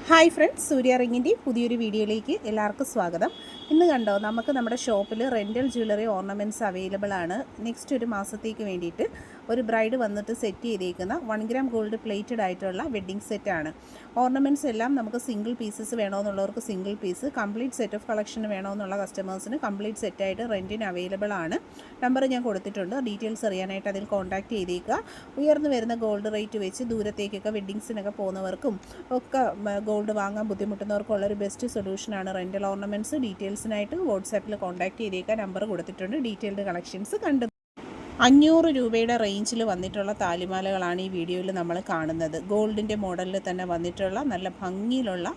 Hi friends, സൂര്യ റിങ്ങിൻ്റെ പുതിയൊരു വീഡിയോയിലേക്ക് എല്ലാവർക്കും സ്വാഗതം. ഇന്ന് കണ്ടോ, നമുക്ക് നമ്മുടെ ഷോപ്പിൽ റെൻ്റൽ ജ്വല്ലറി ഓർണമെൻറ്റ്സ് അവൈലബിൾ ആണ്. നെക്സ്റ്റ് ഒരു മാസത്തേക്ക് വേണ്ടിയിട്ട് ഒരു ബ്രൈഡ് വന്നിട്ട് സെറ്റ് ചെയ്തേക്കുന്ന 1 ഗ്രാം ഗോൾഡ് പ്ലേറ്റഡ് ആയിട്ടുള്ള വെഡ്ഡിംഗ് സെറ്റാണ്. ഓർണമെൻറ്റ്സ് എല്ലാം നമുക്ക് സിംഗിൾ പീസസ് വേണമെന്നുള്ളവർക്ക് single piece, complete set of collection വേണമെന്നുള്ള കസ്റ്റമേഴ്സിന് കംപ്ലീറ്റ് സെറ്റായിട്ട് റെൻറ്റിന് അവൈലബിൾ ആണ്. നമ്പർ ഞാൻ കൊടുത്തിട്ടുണ്ട്, ഡീറ്റെയിൽസ് അറിയാനായിട്ട് അതിൽ കോൺടാക്ട് ചെയ്തേക്കുക. ഉയർന്നു വരുന്ന ഗോൾഡ് റേറ്റ് വെച്ച് ദൂരത്തേക്കൊക്കെ വെഡ്ഡിങ്സിനൊക്കെ പോകുന്നവർക്കും ഒക്കെ ഗോൾഡ് വാങ്ങാൻ ബുദ്ധിമുട്ടുന്നവർക്കുള്ളൊരു ബെസ്റ്റ് സൊല്യൂഷനാണ് റെൻ്റൽ ഓർണമെൻറ്റ്സ്. ഡീറ്റെയിൽസിനായിട്ട് വാട്സാപ്പിൽ കോൺടാക്ട് ചെയ്തേക്കുക, നമ്പർ കൊടുത്തിട്ടുണ്ട്. ഡീറ്റെയിൽഡ് കളക്ഷൻസ് കണ്ടു 500 രൂപയുടെ റേഞ്ചിൽ വന്നിട്ടുള്ള താലിമാലകളാണ് ഈ വീഡിയോയിൽ നമ്മൾ കാണുന്നത്. ഗോൾഡിൻ്റെ മോഡലിൽ തന്നെ വന്നിട്ടുള്ള നല്ല ഭംഗിയിലുള്ള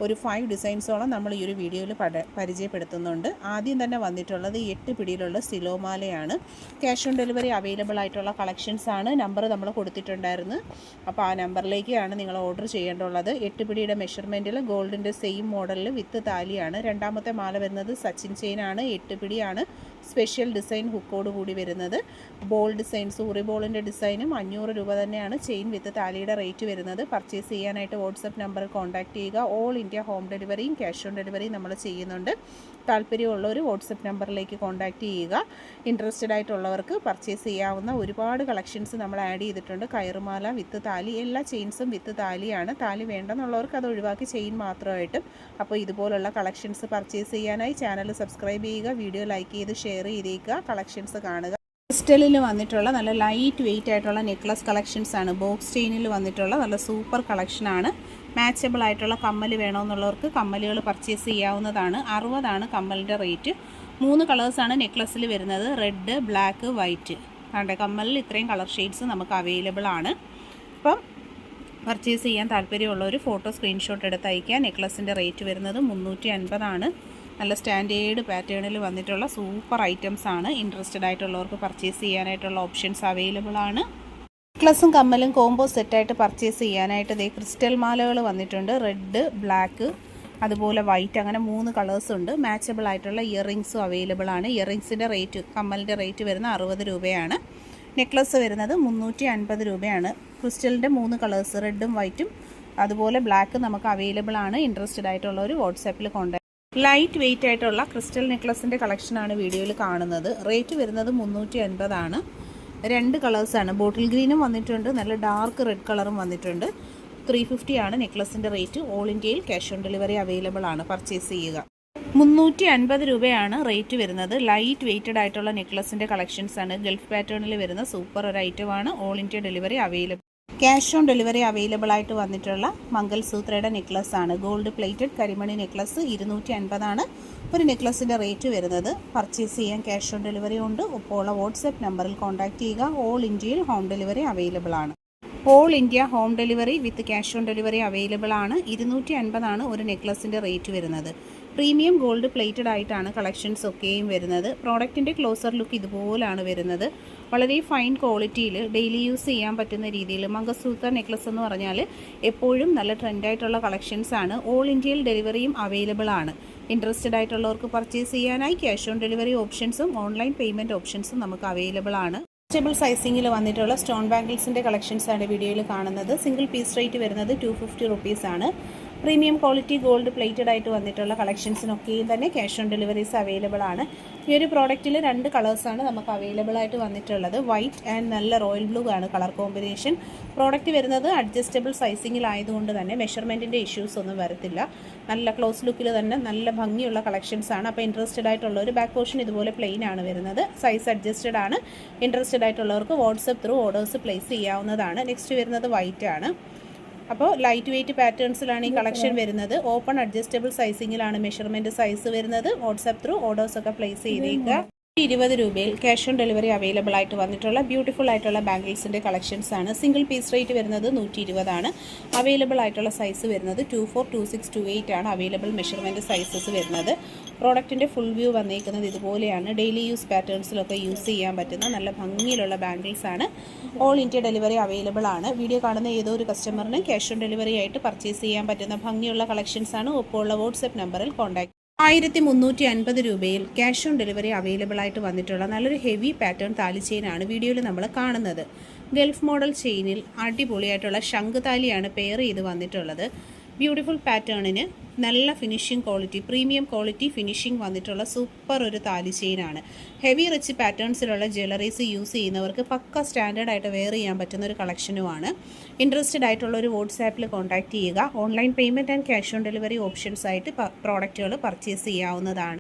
ഒരു 5 ഡിസൈൻസോളം നമ്മൾ ഈ ഒരു വീഡിയോയിൽ പരിചയപ്പെടുത്തുന്നുണ്ട്. ആദ്യം തന്നെ വന്നിട്ടുള്ളത് 8 പിടിയിലുള്ള സിലോമാലയാണ്. ക്യാഷ് ഓൺ ഡെലിവറി അവൈലബിൾ ആയിട്ടുള്ള കളക്ഷൻസ് ആണ്. നമ്പർ നമ്മൾ കൊടുത്തിട്ടുണ്ടായിരുന്നു, അപ്പോൾ ആ നമ്പറിലേക്കാണ് നിങ്ങൾ ഓർഡർ ചെയ്യേണ്ടുള്ളത്. 8 പിടിയുടെ മെഷർമെൻറ്റിൽ ഗോൾഡിൻ്റെ സെയിം മോഡലിൽ വിത്ത് താലിയാണ്. രണ്ടാമത്തെ മാല വരുന്നത് സച്ചിൻ ചെയിനാണ്. 8 പിടിയാണ്. സ്പെഷ്യൽ ഡിസൈൻ ഹുക്കോട് കൂടി വരുന്നത്. ബോൾ ഡിസൈൻ, സൂറി ബോളിൻ്റെ ഡിസൈനും 500 രൂപ തന്നെയാണ്. ചെയിൻ വിത്ത് താലിയുടെ റേറ്റ് വരുന്നത്. പർച്ചേസ് ചെയ്യാനായിട്ട് വാട്സപ്പ് നമ്പറിൽ കോൺടാക്ട് ചെയ്യുക. ഓൾ ഇന്ത്യ ഹോം ഡെലിവറിയും ക്യാഷ് ഓൺ ഡെലിവറിയും നമ്മൾ ചെയ്യുന്നുണ്ട്. താല്പര്യമുള്ളവർ വാട്സപ്പ് നമ്പറിലേക്ക് കോൺടാക്ട് ചെയ്യുക. ഇൻട്രസ്റ്റഡ് ആയിട്ടുള്ളവർക്ക് പർച്ചേസ് ചെയ്യാവുന്ന ഒരുപാട് കളക്ഷൻസ് നമ്മൾ ആഡ് ചെയ്തിട്ടുണ്ട്. കയറുമാല വിത്ത് താലി, എല്ലാ ചെയിൻസും വിത്ത് താലിയാണ്. താലി വേണ്ടെന്നുള്ളവർക്ക് അത് ഒഴിവാക്കി ചെയിൻ മാത്രമായിട്ടും. അപ്പോൾ ഇതുപോലുള്ള കളക്ഷൻസ് പർച്ചേസ് ചെയ്യാനായി ചാനൽ സബ്സ്ക്രൈബ് ചെയ്യുക, വീഡിയോ ലൈക്ക് ചെയ്ത് ഷെയർ ചെയ്തേക്കുക, കളക്ഷൻസ് കാണുക. ക്രിസ്റ്റലിൽ വന്നിട്ടുള്ള നല്ല ലൈറ്റ് വെയിറ്റ് ആയിട്ടുള്ള നെക്ലസ് കളക്ഷൻസ് ആണ്. ബോക്സ് ചെയിനിൽ വന്നിട്ടുള്ള നല്ല സൂപ്പർ കളക്ഷനാണ്. മാച്ചബിൾ ആയിട്ടുള്ള കമ്മൽ വേണമെന്നുള്ളവർക്ക് കമ്മലുകൾ പർച്ചേസ് ചെയ്യാവുന്നതാണ്. 60 കമ്മലിൻ്റെ റേറ്റ്. 3 കളേഴ്സാണ് നെക്ലസ്സിൽ വരുന്നത്, റെഡ്, ബ്ലാക്ക്, വൈറ്റ്. കണ്ടേ, കമ്മലിൽ ഇത്രയും കളർ ഷെയ്ഡ്സ് നമുക്ക് അവൈലബിൾ ആണ്. അപ്പം പർച്ചേസ് ചെയ്യാൻ താല്പര്യമുള്ളവർ ഫോട്ടോ സ്ക്രീൻഷോട്ട് എടുത്ത് അയക്കുക. നെക്ലസിൻ്റെ റേറ്റ് വരുന്നത് 350. നല്ല സ്റ്റാൻഡേർഡ് പാറ്റേണിൽ വന്നിട്ടുള്ള സൂപ്പർ ഐറ്റംസ് ആണ്. ഇൻട്രസ്റ്റഡ് ആയിട്ടുള്ളവർക്ക് പർച്ചേസ് ചെയ്യാനായിട്ടുള്ള ഓപ്ഷൻസ് അവൈലബിൾ ആണ്. നെക്ലസും കമ്മലും കോംബോ സെറ്റായിട്ട് പർച്ചേസ് ചെയ്യാനായിട്ട് ദേ ക്രിസ്റ്റൽ മാലകൾ വന്നിട്ടുണ്ട്. റെഡ്, ബ്ലാക്ക്, അതുപോലെ വൈറ്റ്, അങ്ങനെ 3 കളേഴ്സ് ഉണ്ട്. മാച്ചബിൾ ആയിട്ടുള്ള ഇയറിങ്സും അവൈലബിൾ ആണ്. ഇയറിങ്സിൻ്റെ റേറ്റ്, കമ്മലിൻ്റെ റേറ്റ് വരുന്നത് 60 രൂപയാണ്. നെക്ലസ് വരുന്നത് 350 രൂപയാണ്. ക്രിസ്റ്റലിൻ്റെ 3 കളേഴ്സ്, റെഡും വൈറ്റും അതുപോലെ ബ്ലാക്ക് നമുക്ക് അവൈലബിൾ ആണ്. ഇൻട്രസ്റ്റഡ് ആയിട്ടുള്ളവർ വാട്സാപ്പിൽ കോൺടാക്ട്. ലൈറ്റ് വെയിറ്റ് ആയിട്ടുള്ള ക്രിസ്റ്റൽ നെക്ലസിൻ്റെ കളക്ഷനാണ് വീഡിയോയിൽ കാണുന്നത്. റേറ്റ് വരുന്നത് 350. 2 കളേഴ്സാണ്. ബോട്ടിൽ ഗ്രീനും വന്നിട്ടുണ്ട്, നല്ല ഡാർക്ക് റെഡ് കളറും വന്നിട്ടുണ്ട്. 350 നെക്ലസിൻ്റെ റേറ്റ്. ഓൾ ഇന്ത്യയിൽ ക്യാഷ് ഓൺ ഡെലിവറി അവൈലബിൾ ആണ്. പർച്ചേസ് ചെയ്യുക. 350 രൂപയാണ് റേറ്റ് വരുന്നത്. ലൈറ്റ് വെയ്റ്റഡ് ആയിട്ടുള്ള നെക്ലസിൻ്റെ കളക്ഷൻസ് ആണ്. ഗൾഫ് പാറ്റേണിൽ വരുന്ന സൂപ്പർ ഒരു ഐറ്റമാണ്. All India delivery available. Cash on delivery available ആയിട്ട് വന്നിട്ടുള്ള മംഗൾസൂത്രയുടെ നെക്ലസ് ആണ്. ഗോൾഡ് പ്ലേറ്റഡ് കരിമണി നെക്ലസ് 250 ഒരു നെക്ലസിൻ്റെ റേറ്റ് വരുന്നത്. പർച്ചേസ് ചെയ്യാൻ ക്യാഷ് ഓൺ ഡെലിവറി ഉണ്ട്. ഒപ്പമുള്ള വാട്സപ്പ് നമ്പറിൽ കോൺടാക്ട് ചെയ്യുക. ഓൾ ഇന്ത്യയിൽ ഹോം ഡെലിവറി അവൈലബിൾ ആണ്. All India home delivery with cash on delivery available ആണ്. 250 ഒരു നെക്ലസിൻ്റെ റേറ്റ് വരുന്നത്. പ്രീമിയം ഗോൾഡ് പ്ലേറ്റഡ് ആയിട്ടാണ് കളക്ഷൻസ് ഒക്കെയും വരുന്നത്. പ്രോഡക്റ്റിൻ്റെ ക്ലോസർ ലുക്ക് ഇതുപോലാണ് വരുന്നത്. വളരെ ഫൈൻ ക്വാളിറ്റിയിൽ ഡെയിലി യൂസ് ചെയ്യാൻ പറ്റുന്ന രീതിയിൽ മംഗൾസൂത്ര നെക്ലസ് എന്ന് പറഞ്ഞാൽ എപ്പോഴും നല്ല ട്രെൻഡായിട്ടുള്ള കളക്ഷൻസ് ആണ്. ഓൾ ഇന്ത്യയിൽ ഡെലിവറിയും അവൈലബിൾ ആണ്. ഇൻട്രസ്റ്റഡ് ആയിട്ടുള്ളവർക്ക് പർച്ചേസ് ചെയ്യാനായി ക്യാഷ് ഓൺ ഡെലിവറി ഓപ്ഷൻസും ഓൺലൈൻ പേയ്മെൻറ്റ് ഓപ്ഷൻസും നമുക്ക് അവൈലബിൾ ആണ്. വെജിറ്റബിൾ സൈസിങ്ങിൽ വന്നിട്ടുള്ള സ്റ്റോൺ ബാംഗിൾസിൻ്റെ കളക്ഷൻസ് ആണ് വീഡിയോയിൽ കാണുന്നത്. സിംഗിൾ പീസ് റേറ്റ് വരുന്നത് 250 റുപ്പീസാണ്. പ്രീമിയം ക്വാളിറ്റി ഗോൾഡ് പ്ലേറ്റഡ് ആയിട്ട് വന്നിട്ടുള്ള കളക്ഷൻസിനൊക്കെയും തന്നെ ക്യാഷ് ഓൺ ഡെലിവറീസ് അവൈലബിൾ ആണ്. ഈ ഒരു പ്രോഡക്റ്റിൽ 2 കളേഴ്സാണ് നമുക്ക് അവൈലബിൾ ആയിട്ട് വന്നിട്ടുള്ളത്. വൈറ്റ് ആൻഡ് നല്ല റോയൽ ബ്ലൂ ആണ് കളർ കോമ്പിനേഷൻ. പ്രോഡക്റ്റ് വരുന്നത് അഡ്ജസ്റ്റബിൾ സൈസിങ്ങിലായതുകൊണ്ട് തന്നെ മെഷർമെൻറ്റിൻ്റെ ഇഷ്യൂസ് ഒന്നും വരത്തില്ല. നല്ല ക്ലോസ് ലുക്കിൽ തന്നെ നല്ല ഭംഗിയുള്ള കളക്ഷൻസ് ആണ്. അപ്പോൾ ഇൻട്രസ്റ്റഡ് ആയിട്ടുള്ളവർ, ബാക്ക് പോർഷൻ ഇതുപോലെ പ്ലെയിൻ ആണ് വരുന്നത്. സൈസ് അഡ്ജസ്റ്റഡ് ആണ്. ഇൻട്രസ്റ്റഡ് ആയിട്ടുള്ളവർക്ക് വാട്സപ്പ് ത്രൂ ഓർഡേഴ്സ് പ്ലേസ് ചെയ്യാവുന്നതാണ്. നെക്സ്റ്റ് വരുന്നത് വൈറ്റ് ആണ്. അപ്പോൾ ലൈറ്റ് വെയിറ്റ് പാറ്റേൺസിലാണ് ഈ കളക്ഷൻ വരുന്നത്. ഓപ്പൺ അഡ്ജസ്റ്റബിൾ സൈസിങ്ങിലാണ് മെഷർമെൻറ്റ് സൈസ് വരുന്നത്. വാട്സപ്പ് ത്രൂ ഓർഡേഴ്സൊക്കെ പ്ലേസ് ചെയ്തേക്കുക. 20 രൂപയിൽ ക്യാഷ് ഓൺ ഡെലിവറി അവൈലബിൾ ആയിട്ട് വന്നിട്ടുള്ള ബ്യൂട്ടിഫുൾ ആയിട്ടുള്ള ബാംഗിൾസിൻ്റെ കളക്ഷൻസ് ആണ്. സിംഗിൾ പീസ് റേറ്റ് വരുന്നത് 120. അവൈലബിൾ ആയിട്ടുള്ള സൈസ് വരുന്നത് 24, 26, 28 ആണ് അവൈലബിൾ മെഷർമെൻറ്റ് സൈസസ് വരുന്നത്. പ്രോഡക്റ്റിൻ്റെ ഫുൾ വ്യൂ വന്നേക്കുന്നത് ഇതുപോലെയാണ്. ഡെയിലി യൂസ് പാറ്റേൺസിലൊക്കെ യൂസ് ചെയ്യാൻ പറ്റുന്ന നല്ല ഭംഗിയിലുള്ള ബാംഗിൾസ് ആണ്. ഓൾ ഇന്ത്യ ഡെലിവറി അവൈലബിൾ ആണ്. വീഡിയോ കാണുന്ന ഏതോ ഒരു കസ്റ്റമറിന് ക്യാഷ് ഓൺ ഡെലിവറി ആയിട്ട് പർച്ചേസ് ചെയ്യാൻ പറ്റുന്ന ഭംഗിയുള്ള കളക്ഷൻസ് ആണ്. ഒപ്പമുള്ള വാട്സപ്പ് നമ്പറിൽ കോൺടാക്ട്. 1350 രൂപയിൽ ക്യാഷ് ഓൺ ഡെലിവറി അവൈലബിൾ ആയിട്ട് വന്നിട്ടുള്ള നല്ലൊരു ഹെവി പാറ്റേൺ താലി ചെയിനാണ് വീഡിയോയിൽ നമ്മൾ കാണുന്നത്. ഗൾഫ് മോഡൽ ചെയിനിൽ അടിപൊളിയായിട്ടുള്ള ശംഖ് താലിയാണ് പെയർ ചെയ്ത് വന്നിട്ടുള്ളത്. ബ്യൂട്ടിഫുൾ പാറ്റേണിന് നല്ല finishing quality, premium quality finishing വന്നിട്ടുള്ള സൂപ്പർ ഒരു താലി ചെയിനാണ്. ഹെവി റിച്ച് പാറ്റേൺസിലുള്ള ജ്വല്ലറീസ് യൂസ് ചെയ്യുന്നവർക്ക് പക്ക സ്റ്റാൻഡേർഡ് ആയിട്ട് വെയർ ചെയ്യാൻ പറ്റുന്ന ഒരു കളക്ഷനുമാണ്. ഇൻട്രസ്റ്റഡ് ആയിട്ടുള്ള ഒരു വാട്സാപ്പിൽ കോൺടാക്റ്റ് ചെയ്യുക. Online payment and cash on delivery options ആയിട്ട് പ്രോഡക്റ്റുകൾ പർച്ചേസ് ചെയ്യാവുന്നതാണ്.